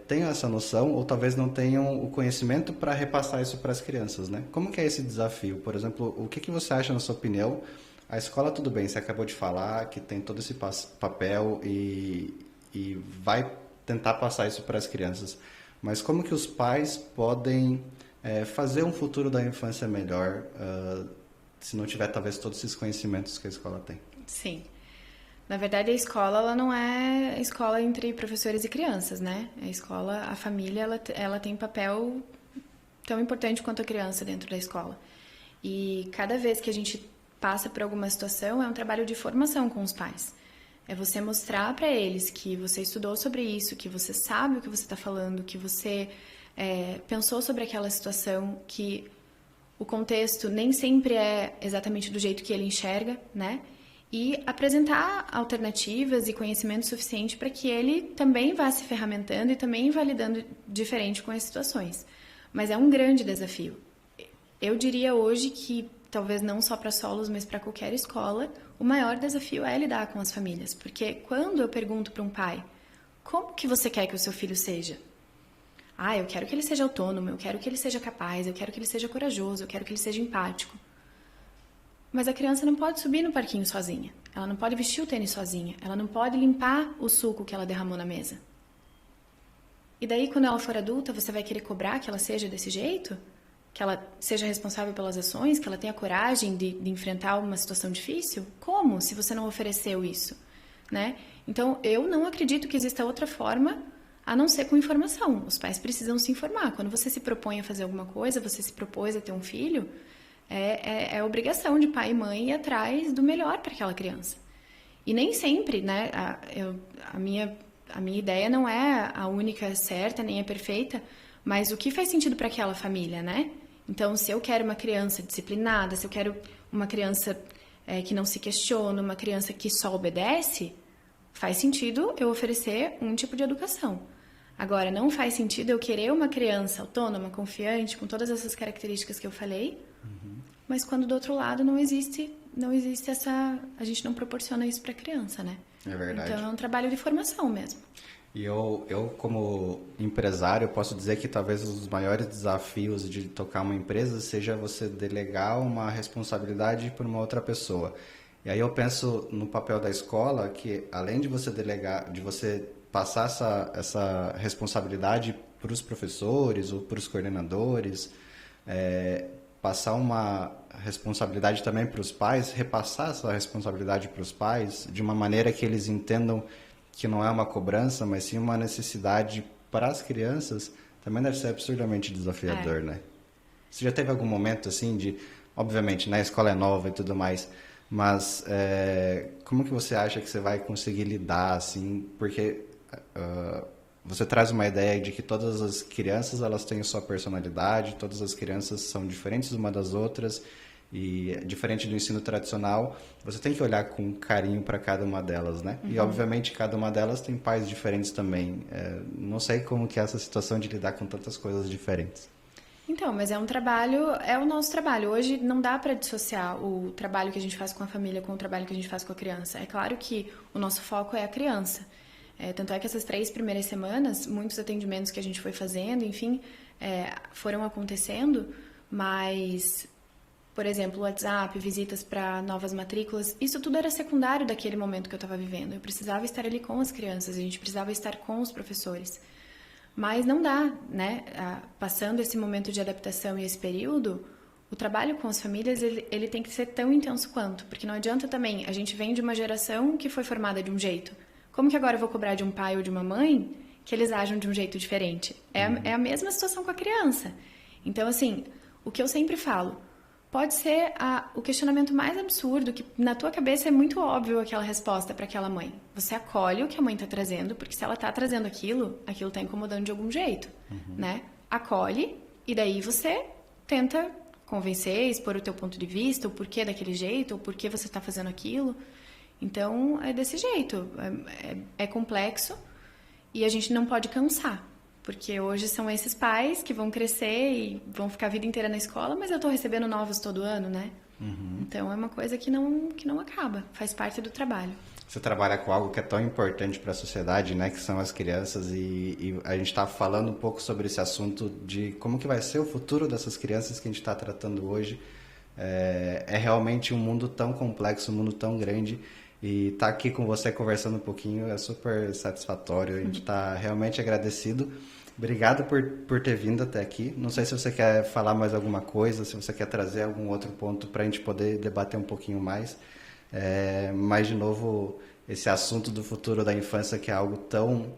tenham essa noção ou talvez não tenham o conhecimento para repassar isso para as crianças, né? Como que é esse desafio? Por exemplo, o que você acha, na sua opinião? A escola, tudo bem, você acabou de falar que tem todo esse papel e vai tentar passar isso para as crianças. Mas como que os pais podem fazer um futuro da infância melhor se não tiver, talvez, todos esses conhecimentos que a escola tem? Sim. Na verdade, a escola ela não é escola entre professores e crianças, né? A escola, a família, ela tem papel tão importante quanto a criança dentro da escola. E cada vez que a gente passa por alguma situação, é um trabalho de formação com os pais. É você mostrar para eles que você estudou sobre isso, que você sabe o que você está falando, que você pensou sobre aquela situação, que o contexto nem sempre é exatamente do jeito que ele enxerga, né? E apresentar alternativas e conhecimento suficiente para que ele também vá se ferramentando e também vá lidando diferente com as situações. Mas é um grande desafio. Eu diria hoje que, talvez não só para solos, mas para qualquer escola, o maior desafio é lidar com as famílias. Porque quando eu pergunto para um pai, como que você quer que o seu filho seja? Ah, eu quero que ele seja autônomo, eu quero que ele seja capaz, eu quero que ele seja corajoso, eu quero que ele seja empático. Mas a criança não pode subir no parquinho sozinha. Ela não pode vestir o tênis sozinha. Ela não pode limpar o suco que ela derramou na mesa. E daí, quando ela for adulta, você vai querer cobrar que ela seja desse jeito? Que ela seja responsável pelas ações? Que ela tenha coragem de enfrentar uma situação difícil? Como, se você não ofereceu isso? Né? Então, eu não acredito que exista outra forma a não ser com informação. Os pais precisam se informar. Quando você se propõe a fazer alguma coisa, você se propôs a ter um filho... É obrigação de pai e mãe ir atrás do melhor para aquela criança. E nem sempre, né? A minha ideia não é a única certa, nem é perfeita, mas o que faz sentido para aquela família, né? Então, se eu quero uma criança disciplinada, se eu quero uma criança que não se questiona, uma criança que só obedece, faz sentido eu oferecer um tipo de educação. Agora, não faz sentido eu querer uma criança autônoma, confiante, com todas essas características que eu falei, mas quando do outro lado não existe essa... A gente não proporciona isso para a criança, né? É verdade. Então, é um trabalho de formação mesmo. E eu, como empresário, posso dizer que talvez os maiores desafios de tocar uma empresa seja você delegar uma responsabilidade para uma outra pessoa. E aí eu penso no papel da escola, que além de você delegar, de você passar essa responsabilidade para os professores ou para os coordenadores, passar uma responsabilidade também para os pais, repassar essa responsabilidade para os pais de uma maneira que eles entendam que não é uma cobrança, mas sim uma necessidade para as crianças, também deve ser absurdamente desafiador, né? Você já teve algum momento assim de, obviamente, né, a escola é nova e tudo mais, mas como que você acha que você vai conseguir lidar, assim, porque você traz uma ideia de que todas as crianças elas têm sua personalidade, todas as crianças são diferentes uma das outras e diferente do ensino tradicional, você tem que olhar com carinho para cada uma delas, né? E obviamente cada uma delas tem pais diferentes também. Não sei como que é essa situação de lidar com tantas coisas diferentes. Então, mas é um trabalho, é o nosso trabalho. Hoje não dá para dissociar o trabalho que a gente faz com a família com o trabalho que a gente faz com a criança. É claro que o nosso foco é a criança. Tanto é que essas 3 primeiras semanas, muitos atendimentos que a gente foi fazendo, enfim, foram acontecendo, mas, por exemplo, WhatsApp, visitas para novas matrículas, isso tudo era secundário daquele momento que eu estava vivendo. Eu precisava estar ali com as crianças, a gente precisava estar com os professores. Mas não dá, né? Passando esse momento de adaptação e esse período, o trabalho com as famílias, ele tem que ser tão intenso quanto, porque não adianta também, a gente vem de uma geração que foi formada de um jeito. Como que agora eu vou cobrar de um pai ou de uma mãe que eles agem de um jeito diferente? É a mesma situação com a criança. Então, assim, o que eu sempre falo, pode ser o questionamento mais absurdo, que na tua cabeça é muito óbvio aquela resposta para aquela mãe. Você acolhe o que a mãe está trazendo, porque se ela está trazendo aquilo está incomodando de algum jeito, né? Acolhe e daí você tenta convencer, expor o teu ponto de vista, o porquê daquele jeito, o porquê você está fazendo aquilo. Então, é desse jeito. É complexo e a gente não pode cansar. Porque hoje são esses pais que vão crescer e vão ficar a vida inteira na escola, mas eu estou recebendo novos todo ano, né? Então, é uma coisa que não acaba. Faz parte do trabalho. Você trabalha com algo que é tão importante para a sociedade, né? Que são as crianças. E a gente está falando um pouco sobre esse assunto de como que vai ser o futuro dessas crianças que a gente está tratando hoje. É realmente um mundo tão complexo, um mundo tão grande. E estar aqui com você conversando um pouquinho é super satisfatório. A gente está realmente agradecido. Obrigado por ter vindo até aqui. Não sei se você quer falar mais alguma coisa, se você quer trazer algum outro ponto para a gente poder debater um pouquinho mais. Mas, de novo, esse assunto do futuro da infância, que é algo tão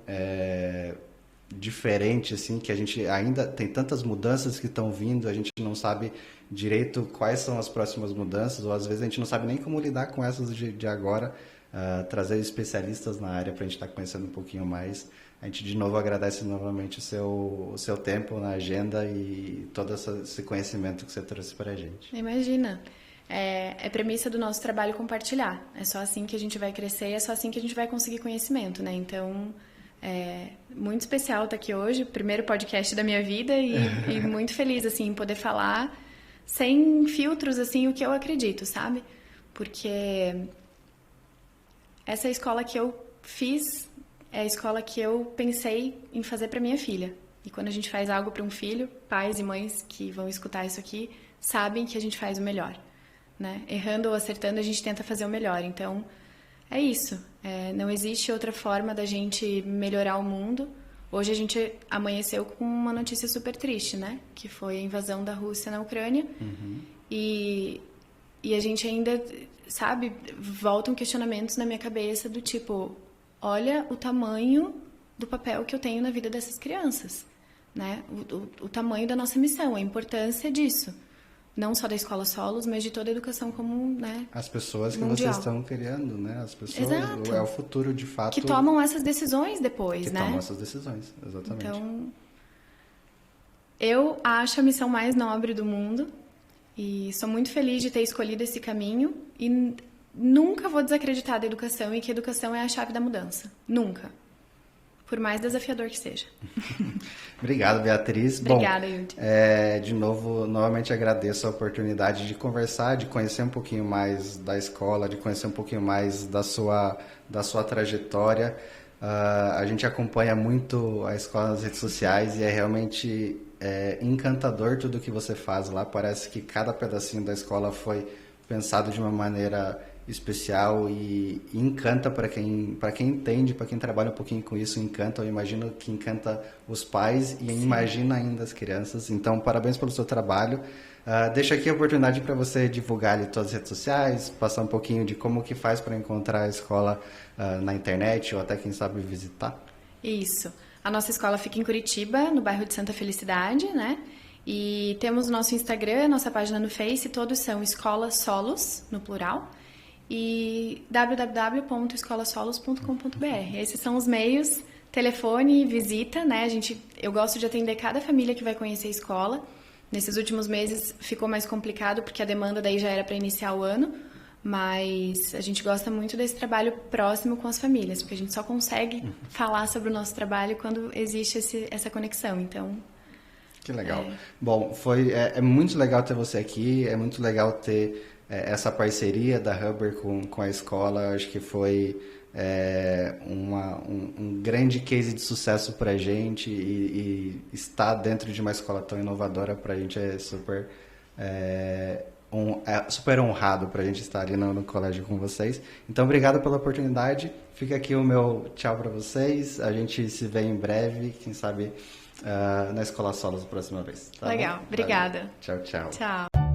diferente, assim, que a gente ainda tem tantas mudanças que estão vindo, a gente não sabe direito quais são as próximas mudanças, ou às vezes a gente não sabe nem como lidar com essas de agora. Trazer especialistas na área para a gente estar conhecendo um pouquinho mais. A gente de novo agradece novamente o seu tempo na agenda e todo esse conhecimento que você trouxe para a gente. Imagina, é premissa do nosso trabalho compartilhar. É só assim que a gente vai crescer, é só assim que a gente vai conseguir conhecimento, né? Então, muito especial estar aqui hoje, primeiro podcast da minha vida e muito feliz assim em poder falar sem filtros assim o que eu acredito, sabe? Porque essa escola que eu fiz é a escola que eu pensei em fazer para minha filha. E quando a gente faz algo para um filho, pais e mães que vão escutar isso aqui sabem que a gente faz o melhor, né? Errando ou acertando, a gente tenta fazer o melhor. Então, é isso. Não existe outra forma da gente melhorar o mundo. Hoje a gente amanheceu com uma notícia super triste, né? Que foi a invasão da Rússia na Ucrânia. E a gente ainda, sabe, voltam questionamentos na minha cabeça do tipo, olha o tamanho do papel que eu tenho na vida dessas crianças, né? O tamanho da nossa missão, a importância disso. Não só da Escola Solos, mas de toda a educação como, né, as pessoas que mundial. vocês estão criando, né? As pessoas, Exato. é o futuro de fato. Que tomam essas decisões depois, que né? tomam essas decisões, exatamente. Então, eu acho a missão mais nobre do mundo e sou muito feliz de ter escolhido esse caminho e nunca vou desacreditar da educação e que a educação é a chave da mudança. Nunca. Por mais desafiador que seja. Obrigado, Beatriz. Obrigada, Yudi. De novo, novamente agradeço a oportunidade de conversar, de conhecer um pouquinho mais da escola, de conhecer um pouquinho mais da sua trajetória. A gente acompanha muito a escola nas redes sociais e é realmente encantador tudo que você faz lá. Parece que cada pedacinho da escola foi pensado de uma maneira especial e encanta para quem entende, para quem trabalha um pouquinho com isso, encanta. Eu imagino que encanta os pais e imagina ainda as crianças. Então, parabéns pelo seu trabalho. Deixo aqui a oportunidade para você divulgar ali todas as redes sociais, passar um pouquinho de como que faz para encontrar a escola na internet ou até, quem sabe, visitar. Isso. A nossa escola fica em Curitiba, no bairro de Santa Felicidade, né? E temos o nosso Instagram, nossa página no Face, todos são Escola Solos, no plural, e www.escolasolos.com.br. Esses são os meios, telefone, visita, né? Eu gosto de atender cada família que vai conhecer a escola. Nesses últimos meses ficou mais complicado porque a demanda daí já era para iniciar o ano, mas a gente gosta muito desse trabalho próximo com as famílias, porque a gente só consegue falar sobre o nosso trabalho quando existe essa conexão, então... Que legal. Bom, é muito legal ter você aqui, é muito legal ter essa parceria da Huber com a escola. Acho que foi um grande case de sucesso para a gente e estar dentro de uma escola tão inovadora para a gente é super honrado para a gente estar ali no colégio com vocês. Então, obrigado pela oportunidade. Fica aqui o meu tchau para vocês. A gente se vê em breve, quem sabe na Escola Solos da próxima vez. Tá Legal, bom? obrigada. Valeu. Tchau, tchau. Tchau.